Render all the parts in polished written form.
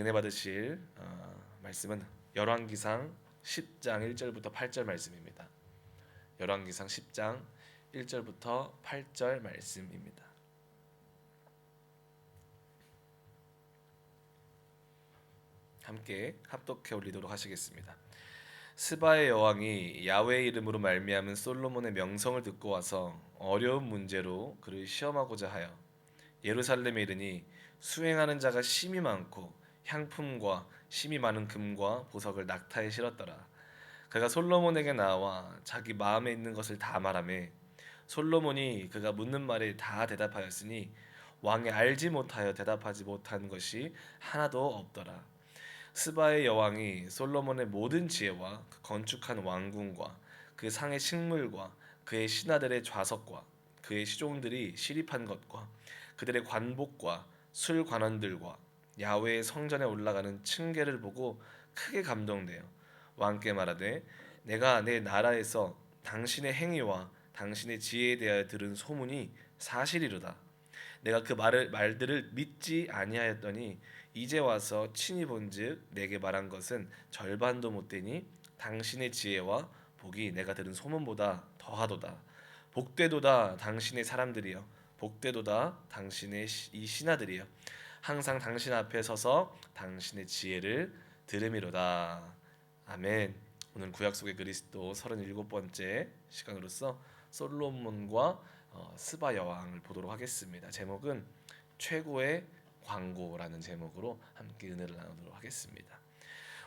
은혜 받으실 말씀은 열왕기상 10장 1절부터 8절 말씀입니다. 열왕기상 10장 1절부터 8절 말씀입니다. 함께 합독해 올리도록 하시겠습니다. 스바의 여왕이 야훼의 이름으로 말미암은 솔로몬의 명성을 듣고 와서 어려운 문제로 그를 시험하고자 하여 예루살렘에 이르니 수행하는 자가 심히 많고 향품과 심히 많은 금과 보석을 낙타에 실었더라. 그가 솔로몬에게 나와 자기 마음에 있는 것을 다 말하매 솔로몬이 그가 묻는 말에 다 대답하였으니 왕이 알지 못하여 대답하지 못한 것이 하나도 없더라. 스바의 여왕이 솔로몬의 모든 지혜와 그 건축한 왕궁과 그 상의 식물과 그의 신하들의 좌석과 그의 시종들이 시립한 것과 그들의 관복과 술 관원들과 야훼의 성전에 올라가는 층계를 보고 크게 감동되어 왕께 말하되 내가 내 나라에서 당신의 행위와 당신의 지혜에 대하여 들은 소문이 사실이로다. 내가 그 말들을 믿지 아니하였더니 이제 와서 친히 본즉 내게 말한 것은 절반도 못되니 당신의 지혜와 복이 내가 들은 소문보다 더하도다. 복되도다 당신의 사람들이여, 복되도다 당신의 이 신하들이여, 항상 당신 앞에 서서 당신의 지혜를 들음이로다. 아멘. 오늘 구약 속의 그리스도 37번째 시간으로서 솔로몬과 스바 여왕을 보도록 하겠습니다. 제목은 최고의 광고라는 제목으로 함께 은혜를 나누도록 하겠습니다.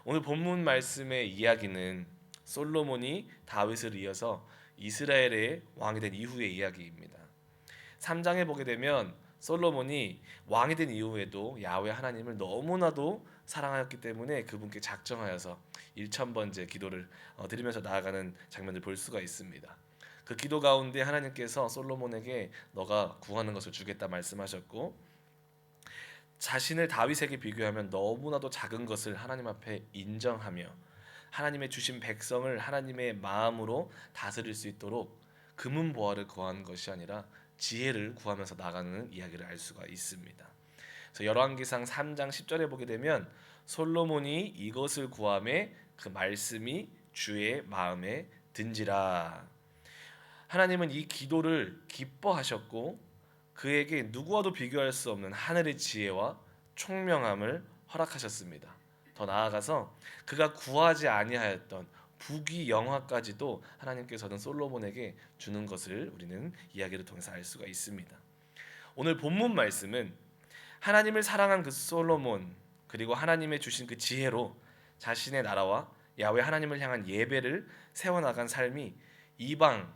오늘 본문 말씀의 이야기는 솔로몬이 다윗을 이어서 이스라엘의 왕이 된 이후의 이야기입니다. 3장에 보게 되면 솔로몬이 왕이 된 이후에도 야훼 하나님을 너무나도 사랑하였기 때문에 그분께 작정하여서 1000번째 기도를 드리면서 나아가는 장면을 볼 수가 있습니다. 그 기도 가운데 하나님께서 솔로몬에게 너가 구하는 것을 주겠다 말씀하셨고, 자신을 다윗에게 비교하면 너무나도 작은 것을 하나님 앞에 인정하며 하나님의 주신 백성을 하나님의 마음으로 다스릴 수 있도록 금은보화를 구한 것이 아니라 지혜를 구하면서 나가는 이야기를 알 수가 있습니다. 그래서 열왕기상 3장 10절에 보게 되면 솔로몬이 이것을 구하매 그 말씀이 주의 마음에 든지라. 하나님은 이 기도를 기뻐하셨고 그에게 누구와도 비교할 수 없는 하늘의 지혜와 총명함을 허락하셨습니다. 더 나아가서 그가 구하지 아니하였던 부귀 영화까지도 하나님께서는 솔로몬에게 주는 것을 우리는 이야기를 통해서 알 수가 있습니다. 오늘 본문 말씀은 하나님을 사랑한 그 솔로몬, 그리고 하나님의 주신 그 지혜로 자신의 나라와 야훼 하나님을 향한 예배를 세워나간 삶이 이방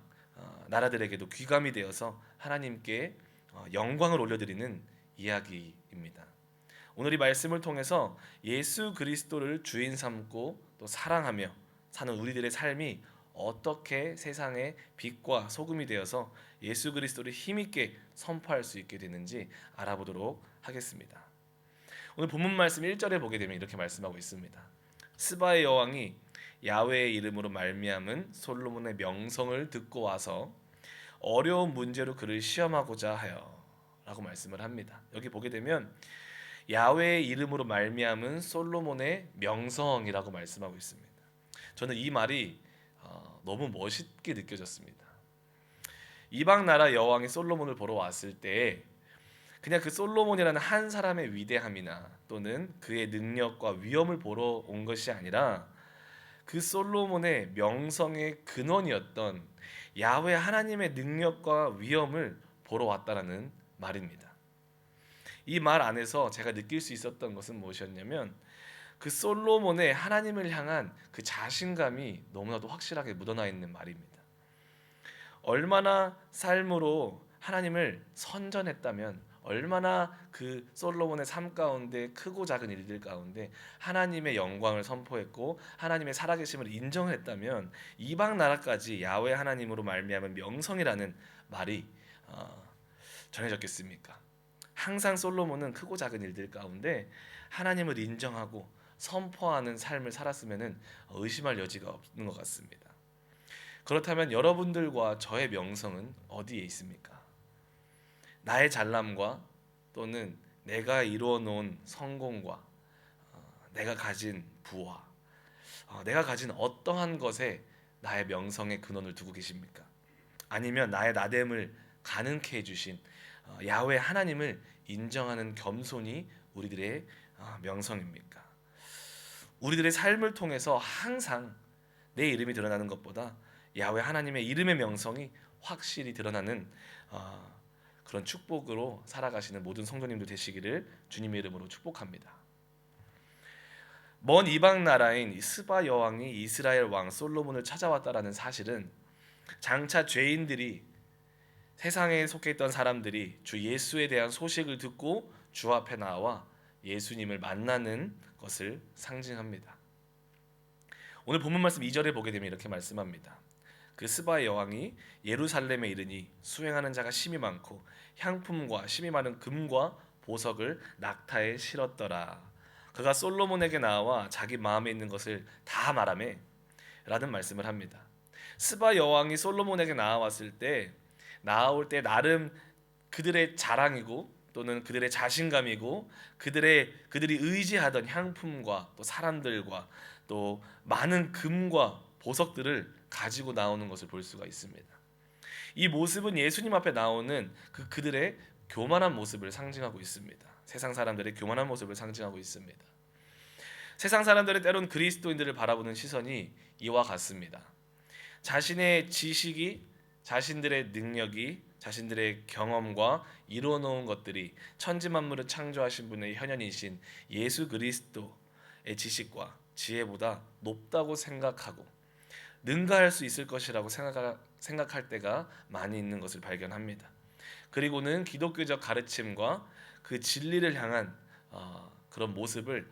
나라들에게도 귀감이 되어서 하나님께 영광을 올려드리는 이야기입니다. 오늘 이 말씀을 통해서 예수 그리스도를 주인 삼고 또 사랑하며 사는 우리들의 삶이 어떻게 세상의 빛과 소금이 되어서 예수 그리스도를 힘있게 선포할 수 있게 되는지 알아보도록 하겠습니다. 오늘 본문 말씀 1절에 보게 되면 이렇게 말씀하고 있습니다. 스바의 여왕이 야훼의 이름으로 말미암은 솔로몬의 명성을 듣고 와서 어려운 문제로 그를 시험하고자 하여 라고 말씀을 합니다. 여기 보게 되면 야훼의 이름으로 말미암은 솔로몬의 명성이라고 말씀하고 있습니다. 저는 이 말이 너무 멋있게 느껴졌습니다. 이방 나라 여왕이 솔로몬을 보러 왔을 때 그냥 그 솔로몬이라는 한 사람의 위대함이나 또는 그의 능력과 위엄을 보러 온 것이 아니라 그 솔로몬의 명성의 근원이었던 야훼 하나님의 능력과 위엄을 보러 왔다라는 말입니다. 이 말 안에서 제가 느낄 수 있었던 것은 무엇이었냐면 그 솔로몬의 하나님을 향한 그 자신감이 너무나도 확실하게 묻어나 있는 말입니다. 얼마나 삶으로 하나님을 선전했다면, 얼마나 그 솔로몬의 삶 가운데 크고 작은 일들 가운데 하나님의 영광을 선포했고 하나님의 살아계심을 인정했다면 이방 나라까지 야훼 하나님으로 말미암은 명성이라는 말이 전해졌겠습니까? 항상 솔로몬은 크고 작은 일들 가운데 하나님을 인정하고 선포하는 삶을 살았으면 의심할 여지가 없는 것 같습니다. 그렇다면 여러분들과 저의 명성은 어디에 있습니까? 나의 잘남과 또는 내가 이루어 놓은 성공과 내가 가진 부와 내가 가진 어떠한 것에 나의 명성의 근원을 두고 계십니까? 아니면 나의 나됨을 가능케 해주신 야훼 하나님을 인정하는 겸손이 우리들의 명성입니까? 우리들의 삶을 통해서 항상 내 이름이 드러나는 것보다 야훼 하나님의 이름의 명성이 확실히 드러나는 그런 축복으로 살아가시는 모든 성도님들 되시기를 주님의 이름으로 축복합니다. 먼 이방 나라인 스바 여왕이 이스라엘 왕 솔로몬을 찾아왔다라는 사실은 장차 죄인들이 세상에 속해 있던 사람들이 주 예수에 대한 소식을 듣고 주 앞에 나와 예수님을 만나는 것을 상징합니다. 오늘 본문 말씀 2절에 보게 되면 이렇게 말씀합니다. 그 스바의 여왕이 예루살렘에 이르니 수행하는 자가 심히 많고 향품과 심히 많은 금과 보석을 낙타에 실었더라. 그가 솔로몬에게 나와 자기 마음에 있는 것을 다 말하매 라는 말씀을 합니다. 스바 여왕이 솔로몬에게 나올 때 나름 그들의 자랑이고 또는 그들의 자신감이고 그들이 의지하던 향품과 또 사람들과 또 많은 금과 보석들을 가지고 나오는 것을 볼 수가 있습니다. 이 모습은 예수님 앞에 나오는 그들의 교만한 모습을 상징하고 있습니다. 세상 사람들의 교만한 모습을 상징하고 있습니다. 세상 사람들은 때론 그리스도인들을 바라보는 시선이 이와 같습니다. 자신의 지식이, 자신들의 능력이, 자신들의 경험과 이루어놓은 것들이 천지만물을 창조하신 분의 현현이신 예수 그리스도의 지식과 지혜보다 높다고 생각하고 능가할 수 있을 것이라고 생각할 때가 많이 있는 것을 발견합니다. 그리고는 기독교적 가르침과 그 진리를 향한 그런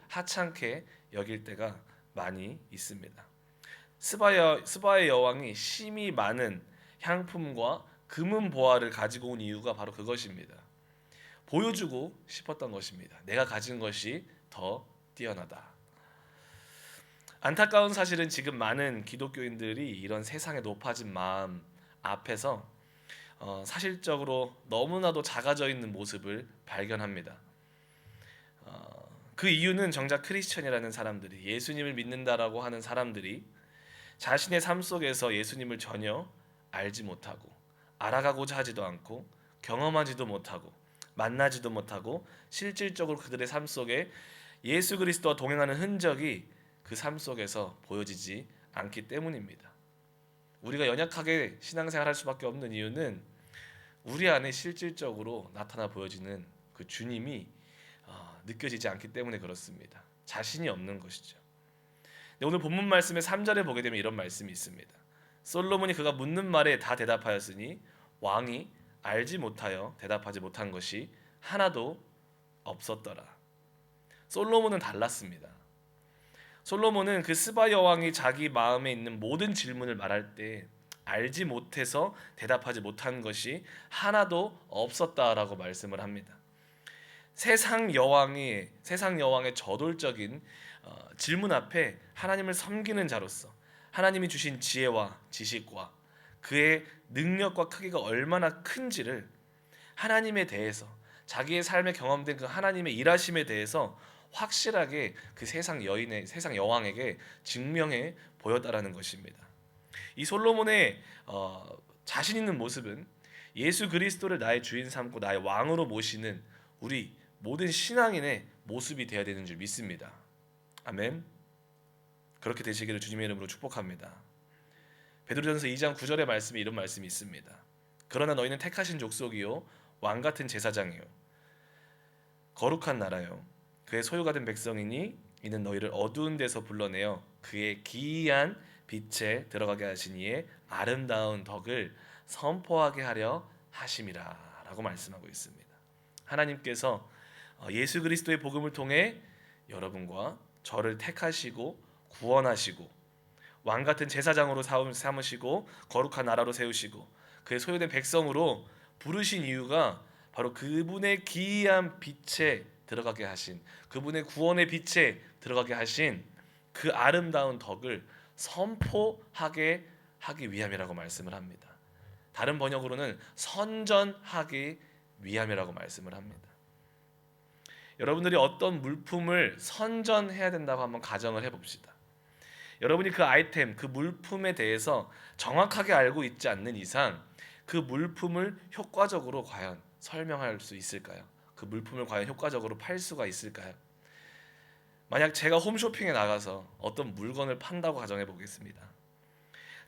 하찮게 여길 때가 많이 있습니다. 스바의 여왕이 심히 많은 향품과 금은 보화를 가지고 온 이유가 바로 그것입니다. 보여주고 싶었던 것입니다. 내가 가진 것이 더 뛰어나다. 안타까운 사실은 지금 많은 기독교인들이 이런 세상의 높아진 마음 앞에서 사실적으로 너무나도 작아져 있는 모습을 발견합니다. 그 이유는 정작 크리스천이라는 사람들이, 예수님을 믿는다라고 하는 사람들이 자신의 삶 속에서 예수님을 전혀 알지 못하고 알아가고자 하지도 않고 경험하지도 못하고 만나지도 못하고 실질적으로 그들의 삶 속에 예수 그리스도와 동행하는 흔적이 그 삶 속에서 보여지지 않기 때문입니다. 우리가 연약하게 신앙생활할 수밖에 없는 이유는 우리 안에 실질적으로 나타나 보여지는 그 주님이 느껴지지 않기 때문에 그렇습니다. 자신이 없는 것이죠. 오늘 본문 말씀의 3절에 보게 되면 이런 말씀이 있습니다. 솔로몬이 그가 묻는 말에 다 대답하였으니 왕이 알지 못하여 대답하지 못한 것이 하나도 없었더라. 솔로몬은 달랐습니다. 솔로몬은 그 스바 여왕이 자기 마음에 있는 모든 질문을 말할 때 알지 못해서 대답하지 못한 것이 하나도 없었다라고 말씀을 합니다. 세상 여왕의 저돌적인 질문 앞에 하나님을 섬기는 자로서 하나님이 주신 지혜와 지식과 그의 능력과 크기가 얼마나 큰지를 하나님에 대해서, 자기의 삶에 경험된 그 하나님의 일하심에 대해서 확실하게 그 세상 여왕에게 증명해 보였다라는 것입니다. 이 솔로몬의 자신 있는 모습은 예수 그리스도를 나의 주인 삼고 나의 왕으로 모시는 우리 모든 신앙인의 모습이 되어야 되는 줄 믿습니다. 아멘. 그렇게 되시기를 주님의 이름으로 축복합니다. 베드로전서 2장 9절의 말씀에 이런 말씀이 있습니다. 그러나 너희는 택하신 족속이요 왕 같은 제사장이요 거룩한 나라요 그의 소유가 된 백성이니 이는 너희를 어두운 데서 불러내어 그의 기이한 빛에 들어가게 하신 이의 아름다운 덕을 선포하게 하려 하심이라 라고 말씀하고 있습니다. 하나님께서 예수 그리스도의 복음을 통해 여러분과 저를 택하시고 구원하시고 왕같은 제사장으로 삼으시고 거룩한 나라로 세우시고 그의 소유된 백성으로 부르신 이유가 바로 그분의 기이한 빛에 들어가게 하신, 그분의 구원의 빛에 들어가게 하신 그 아름다운 덕을 선포하게 하기 위함이라고 말씀을 합니다. 다른 번역으로는 선전하기 위함이라고 말씀을 합니다. 여러분들이 어떤 물품을 선전해야 된다고 한번 가정을 해봅시다. 여러분이 그 아이템, 그 물품에 대해서 정확하게 알고 있지 않는 이상 그 물품을 효과적으로 과연 설명할 수 있을까요? 그 물품을 과연 효과적으로 팔 수가 있을까요? 만약 제가 홈쇼핑에 나가서 어떤 물건을 판다고 가정해 보겠습니다.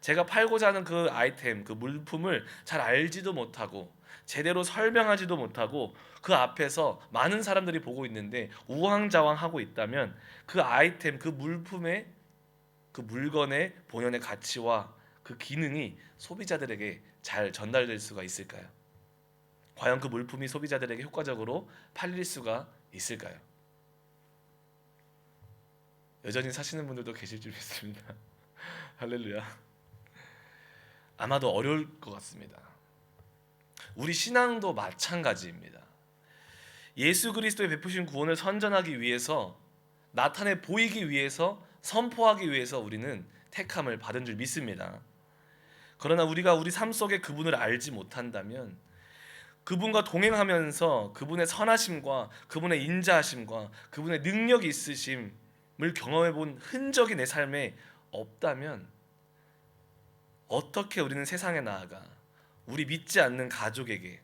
제가 팔고자 하는 그 아이템, 그 물품을 잘 알지도 못하고 제대로 설명하지도 못하고 그 앞에서 많은 사람들이 보고 있는데 우왕좌왕하고 있다면 그 아이템, 그 물품의 그 물건의 본연의 가치와 그 기능이 소비자들에게 잘 전달될 수가 있을까요? 과연 그 물품이 소비자들에게 효과적으로 팔릴 수가 있을까요? 여전히 사시는 분들도 계실 줄 믿습니다. 할렐루야. 아마도 어려울 것 같습니다. 우리 신앙도 마찬가지입니다. 예수 그리스도의 베푸신 구원을 선전하기 위해서, 나타내 보이기 위해서, 선포하기 위해서 우리는 택함을 받은 줄 믿습니다. 그러나 우리가 우리 삶 속에 그분을 알지 못한다면, 그분과 동행하면서 그분의 선하심과 그분의 인자하심과 그분의 능력이 있으심을 경험해 본 흔적이 내 삶에 없다면 어떻게 우리는 세상에 나아가 우리 믿지 않는 가족에게,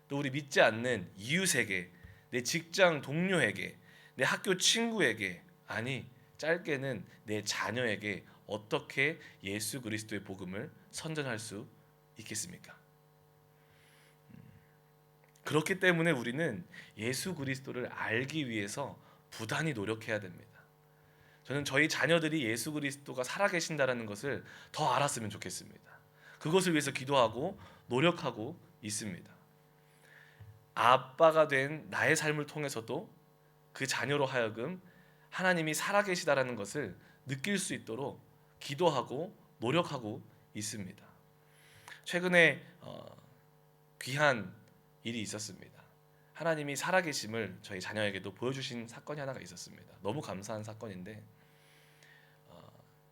또 우리 믿지 않는 이웃에게, 내 직장 동료에게, 내 학교 친구에게, 아니 짧게는 내 자녀에게 어떻게 예수 그리스도의 복음을 선전할 수 있겠습니까? 그렇기 때문에 우리는 예수 그리스도를 알기 위해서 부단히 노력해야 됩니다. 저는 저희 자녀들이 예수 그리스도가 살아계신다라는 것을 더 알았으면 좋겠습니다. 그것을 위해서 기도하고 노력하고 있습니다. 아빠가 된 나의 삶을 통해서도 그 자녀로 하여금 하나님이 살아계시다라는 것을 느낄 수 있도록 기도하고 노력하고 있습니다. 최근에 귀한 일이 있었습니다. 하나님이 살아계심을 저희 자녀에게도 보여주신 사건이 하나가 있었습니다. 너무 감사한 사건인데,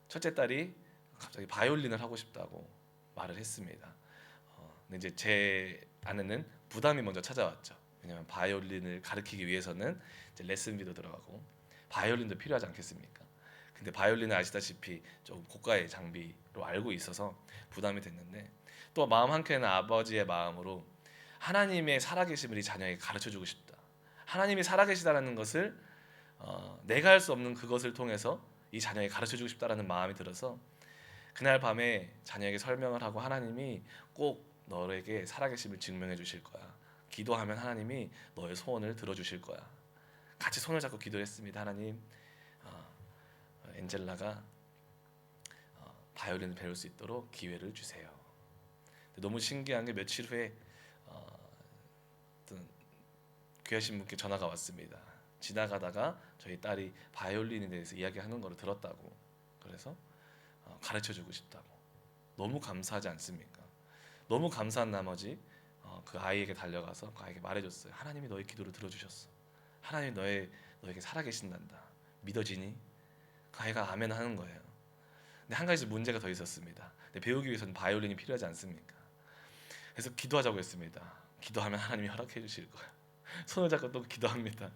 첫째 딸이 갑자기 바이올린을 하고 싶다고 말을 했습니다. 근데 이제 제 아내는 부담이 먼저 찾아왔죠. 왜냐하면 바이올린을 가르치기 위해서는 이제 레슨비도 들어가고 바이올린도 필요하지 않겠습니까? 근데 바이올린은 아시다시피 좀 고가의 장비로 알고 있어서 부담이 됐는데, 또 마음 한켠에는 아버지의 마음으로 하나님의 살아계심을 이 자녀에게 가르쳐주고 싶다. 하나님이 살아계시다라는 것을 내가 할 수 없는 그것을 통해서 이 자녀에게 가르쳐주고 싶다라는 마음이 들어서 그날 밤에 자녀에게 설명을 하고, 하나님이 꼭 너에게 살아계심을 증명해 주실 거야. 기도하면 하나님이 너의 소원을 들어주실 거야. 같이 손을 잡고 기도했습니다. 하나님, 엔젤라가 바이올린을 배울 수 있도록 기회를 주세요. 너무 신기한 게 며칠 후에 어떤 귀하신 분께 전화가 왔습니다. 지나가다가 저희 딸이 바이올린에 대해서 이야기하는 걸 들었다고, 그래서 가르쳐주고 싶다고. 너무 감사하지 않습니까? 너무 감사한 나머지 그 아이에게 달려가서 그 아이에게 말해줬어요. 하나님이 너의 기도를 들어주셨어. 하나님이 너에게 살아계신단다. 믿어지니? 그 아이가 아멘 하는 거예요. 근데 한 가지 문제가 더 있었습니다. 근데 배우기 위해서는 바이올린이 필요하지 않습니까? 그래서 기도하자고 했습니다. 기도하면 하나님이 허락해 주실 거예요. 손을 잡고 또 기도합니다.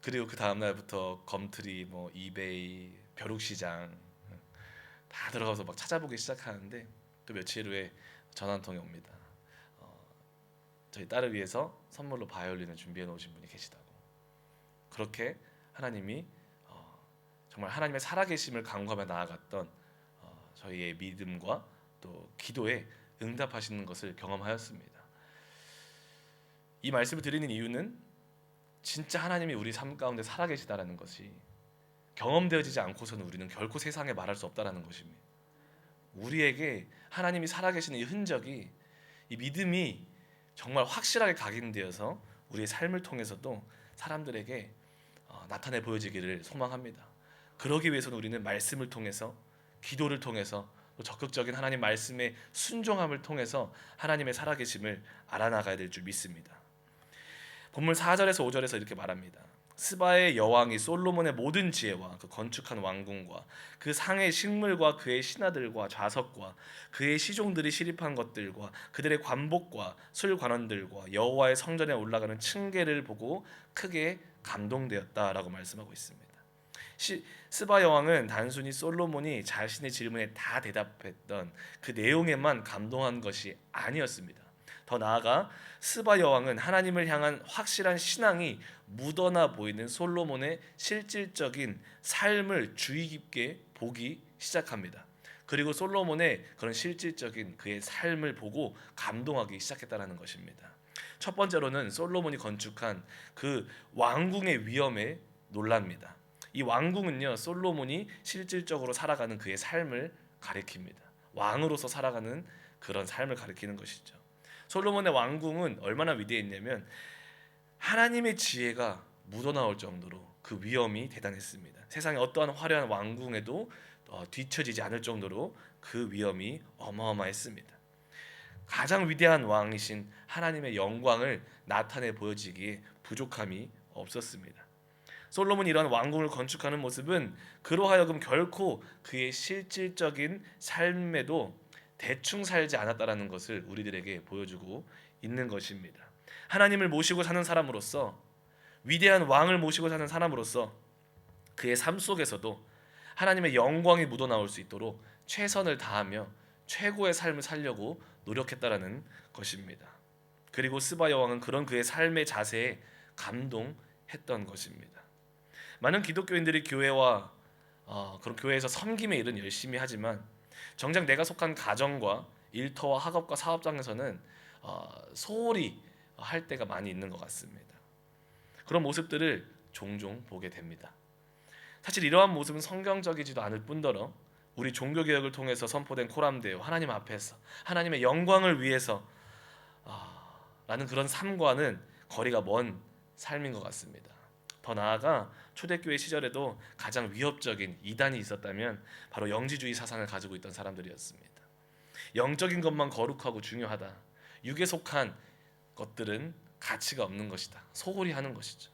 그리고 그 다음 날부터 검트리, 뭐 이베이, 벼룩시장 다 들어가서 막 찾아보기 시작하는데, 또 며칠 후에 전화 한 통이 옵니다. 저희 딸을 위해서 선물로 바이올린을 준비해 놓으신 분이 계시다고. 그렇게 하나님이 정말 하나님의 살아계심을 간구하며 나아갔던 저희의 믿음과 또 기도에 응답하시는 것을 경험하였습니다. 이 말씀을 드리는 이유는 진짜 하나님이 우리 삶 가운데 살아계시다라는 것이 경험되어지지 않고서는 우리는 결코 세상에 말할 수 없다라는 것입니다. 우리에게 하나님이 살아계시는 이 흔적이, 이 믿음이 정말 확실하게 각인되어서 우리의 삶을 통해서도 사람들에게 나타내 보여지기를 소망합니다. 그러기 위해서는 우리는 말씀을 통해서, 기도를 통해서, 또 적극적인 하나님 말씀의 순종함을 통해서 하나님의 살아계심을 알아나가야 될 줄 믿습니다. 본문 4절에서 5절에서 이렇게 말합니다. 스바의 여왕이 솔로몬의 모든 지혜와 그 건축한 왕궁과 그 상의 식물과 그의 신하들과 좌석과 그의 시종들이 시립한 것들과 그들의 관복과 술 관원들과 여호와의 성전에 올라가는 층계를 보고 크게 감동되었다라고 말씀하고 있습니다. 스바 여왕은 단순히 솔로몬이 자신의 질문에 다 대답했던 그 내용에만 감동한 것이 아니었습니다. 더 나아가 스바 여왕은 하나님을 향한 확실한 신앙이 묻어나 보이는 솔로몬의 실질적인 삶을 주의 깊게 보기 시작합니다. 그리고 솔로몬의 그런 실질적인 그의 삶을 보고 감동하기 시작했다는 것입니다. 첫 번째로는 솔로몬이 건축한 그 왕궁의 위엄에 놀랍니다. 이 왕궁은요, 솔로몬이 실질적으로 살아가는 그의 삶을 가리킵니다. 왕으로서 살아가는 그런 삶을 가리키는 것이죠. 솔로몬의 왕궁은 얼마나 위대했냐면 하나님의 지혜가 묻어나올 정도로 그 위엄이 대단했습니다. 세상에 어떠한 화려한 왕궁에도 뒤처지지 않을 정도로 그 위엄이 어마어마했습니다. 가장 위대한 왕이신 하나님의 영광을 나타내 보여지기에 부족함이 없었습니다. 솔로몬이 이러한 왕궁을 건축하는 모습은 그로 하여금 결코 그의 실질적인 삶에도 대충 살지 않았다라는 것을 우리들에게 보여주고 있는 것입니다. 하나님을 모시고 사는 사람으로서, 위대한 왕을 모시고 사는 사람으로서 그의 삶 속에서도 하나님의 영광이 묻어나올 수 있도록 최선을 다하며 최고의 삶을 살려고 노력했다라는 것입니다. 그리고 스바 여왕은 그런 그의 삶의 자세에 감동했던 것입니다. 많은 기독교인들이 교회와 그런 교회에서 섬김의 일은 열심히 하지만 정작 내가 속한 가정과 일터와 학업과 사업장에서는 소홀히 할 때가 많이 있는 것 같습니다. 그런 모습들을 종종 보게 됩니다. 사실 이러한 모습은 성경적이지도 않을 뿐더러 우리 종교개혁을 통해서 선포된 코람데오, 하나님 앞에서 하나님의 영광을 위해서 라는 그런 삶과는 거리가 먼 삶인 것 같습니다. 더 나아가 초대교회 시절에도 가장 위협적인 이단이 있었다면 바로 영지주의 사상을 가지고 있던 사람들이었습니다. 영적인 것만 거룩하고 중요하다. 육에 속한 것들은 가치가 없는 것이다. 소홀히 하는 것이죠.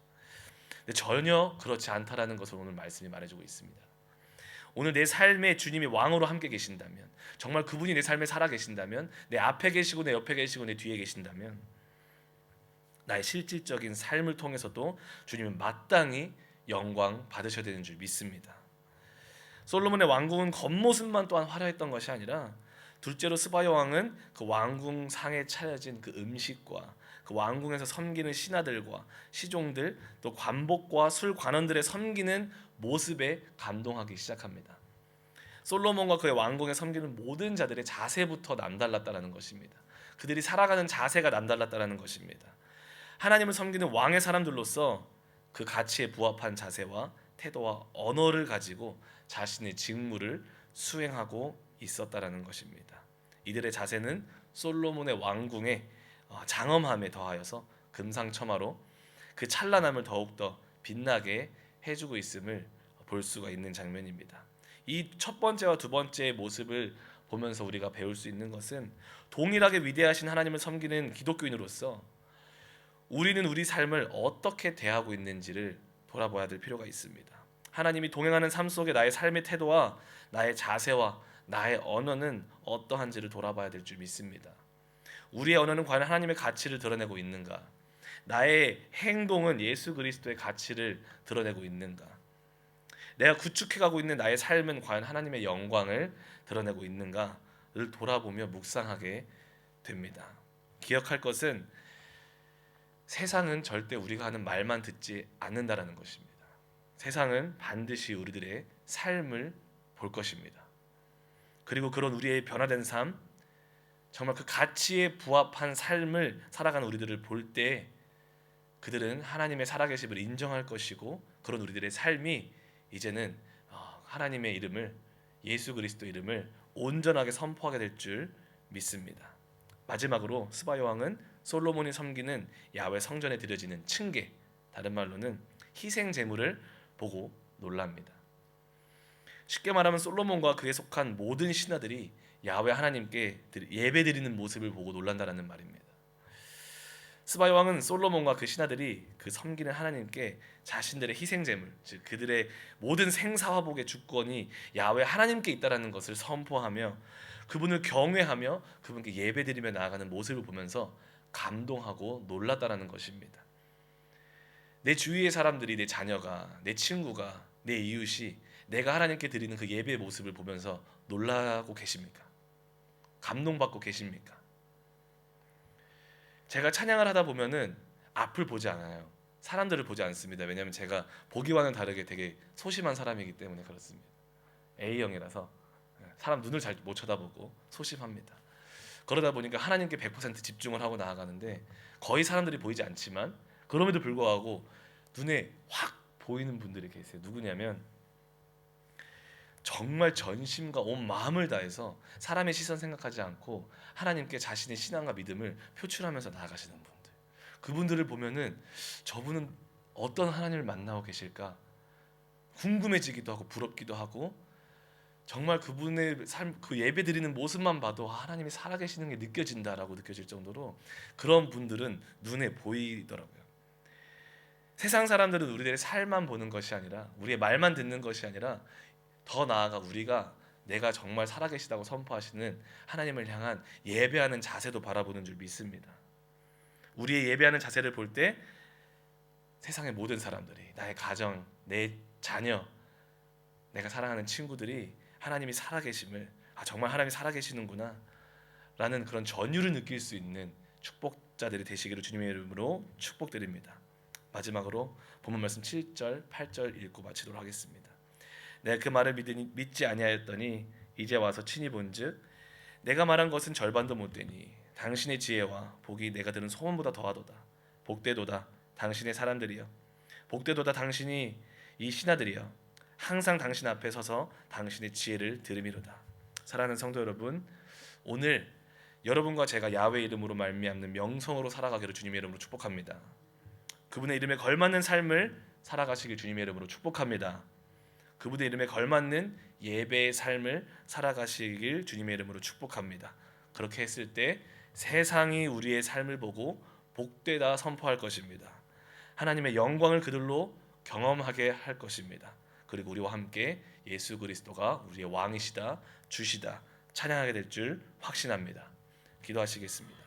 근데 전혀 그렇지 않다라는 것을 오늘 말씀이 말해주고 있습니다. 오늘 내 삶에 주님이 왕으로 함께 계신다면, 정말 그분이 내 삶에 살아 계신다면, 내 앞에 계시고 내 옆에 계시고 내 뒤에 계신다면 나의 실질적인 삶을 통해서도 주님은 마땅히 영광 받으셔야 되는 줄 믿습니다. 솔로몬의 왕궁은 겉모습만 또한 화려했던 것이 아니라 둘째로 스바 여왕은 그 왕궁 상에 차려진 그 음식과 그 왕궁에서 섬기는 신하들과 시종들, 또 관복과 술 관원들의 섬기는 모습에 감동하기 시작합니다. 솔로몬과 그의 왕궁에 섬기는 모든 자들의 자세부터 남달랐다는 것입니다. 그들이 살아가는 자세가 남달랐다는 것입니다. 하나님을 섬기는 왕의 사람들로서 그 가치에 부합한 자세와 태도와 언어를 가지고 자신의 직무를 수행하고 있었다라는 것입니다. 이들의 자세는 솔로몬의 왕궁의 장엄함에 더하여서 금상첨화로 그 찬란함을 더욱더 빛나게 해주고 있음을 볼 수가 있는 장면입니다. 이 첫 번째와 두 번째의 모습을 보면서 우리가 배울 수 있는 것은 동일하게 위대하신 하나님을 섬기는 기독교인으로서 우리는 우리 삶을 어떻게 대하고 있는지를 돌아봐야 될 필요가 있습니다. 하나님이 동행하는 삶 속에 나의 삶의 태도와 나의 자세와 나의 언어는 어떠한지를 돌아봐야 될 줄 믿습니다. 우리의 언어는 과연 하나님의 가치를 드러내고 있는가? 나의 행동은 예수 그리스도의 가치를 드러내고 있는가? 내가 구축해가고 있는 나의 삶은 과연 하나님의 영광을 드러내고 있는가를 돌아보며 묵상하게 됩니다. 기억할 것은 세상은 절대 우리가 하는 말만 듣지 않는다라는 것입니다. 세상은 반드시 우리들의 삶을 볼 것입니다. 그리고 그런 우리의 변화된 삶, 정말 그 가치에 부합한 삶을 살아가는 우리들을 볼 때 그들은 하나님의 살아계심을 인정할 것이고 그런 우리들의 삶이 이제는 하나님의 이름을, 예수 그리스도 이름을 온전하게 선포하게 될 줄 믿습니다. 마지막으로 스바 여왕은 솔로몬이 섬기는 야훼 성전에 드려지는 층계, 다른 말로는 희생 제물을 보고 놀랍니다. 쉽게 말하면 솔로몬과 그에 속한 모든 신하들이 야훼 하나님께 예배드리는 모습을 보고 놀란다는 말입니다. 스바의 왕은 솔로몬과 그 신하들이 그 섬기는 하나님께 자신들의 희생 제물, 즉 그들의 모든 생사화복의 주권이 야훼 하나님께 있다라는 것을 선포하며 그분을 경외하며 그분께 예배드리며 나아가는 모습을 보면서 감동하고 놀랐다라는 것입니다. 내 주위의 사람들이, 내 자녀가, 내 친구가, 내 이웃이 내가 하나님께 드리는 그 예배의 모습을 보면서 놀라고 계십니까? 감동받고 계십니까? 제가 찬양을 하다 보면은 앞을 보지 않아요. 사람들을 보지 않습니다. 왜냐하면 제가 보기와는 다르게 되게 소심한 사람이기 때문에 그렇습니다. A형이라서 사람 눈을 잘 못 쳐다보고 소심합니다. 그러다 보니까 하나님께 100% 집중을 하고 나아가는데 거의 사람들이 보이지 않지만 그럼에도 불구하고 눈에 확 보이는 분들이 계세요. 누구냐면 정말 전심과 온 마음을 다해서 사람의 시선 생각하지 않고 하나님께 자신의 신앙과 믿음을 표출하면서 나아가시는 분들. 그분들을 보면은 저분은 어떤 하나님을 만나고 계실까 궁금해지기도 하고 부럽기도 하고 정말 그분의 삶, 그 예배 드리는 모습만 봐도 하나님이 살아계시는 게 느껴진다라고 느껴질 정도로 그런 분들은 눈에 보이더라고요. 세상 사람들은 우리들의 삶만 보는 것이 아니라 우리의 말만 듣는 것이 아니라 더 나아가 우리가 내가 정말 살아계시다고 선포하시는 하나님을 향한 예배하는 자세도 바라보는 줄 믿습니다. 우리의 예배하는 자세를 볼 때 세상의 모든 사람들이, 나의 가정, 내 자녀, 내가 사랑하는 친구들이 하나님이 살아계심을, 정말 하나님이 살아계시는구나 라는 그런 전율을 느낄 수 있는 축복자들이 되시기를 주님의 이름으로 축복드립니다. 마지막으로 본문 말씀 7절, 8절 읽고 마치도록 하겠습니다. 내가 그 말을 믿지 아니하였더니 이제 와서 친히 본즉 내가 말한 것은 절반도 못되니 당신의 지혜와 복이 내가 들은 소문보다 더하도다. 복되도다 당신의 사람들이여, 복되도다 당신이 이 신하들이여, 항상 당신 앞에 서서 당신의 지혜를 들음이로다. 사랑하는 성도 여러분, 오늘 여러분과 제가 야훼 이름으로 말미암는 명성으로 살아가기를 주님의 이름으로 축복합니다. 그분의 이름에 걸맞는 삶을 살아가시길 주님의 이름으로 축복합니다. 그분의 이름에 걸맞는 예배의 삶을 살아가시길 주님의 이름으로 축복합니다. 그렇게 했을 때 세상이 우리의 삶을 보고 복되다 선포할 것입니다. 하나님의 영광을 그들로 경험하게 할 것입니다. 그리고 우리와 함께 예수 그리스도가 우리의 왕이시다, 주시다 찬양하게 될 줄 확신합니다. 기도하시겠습니다.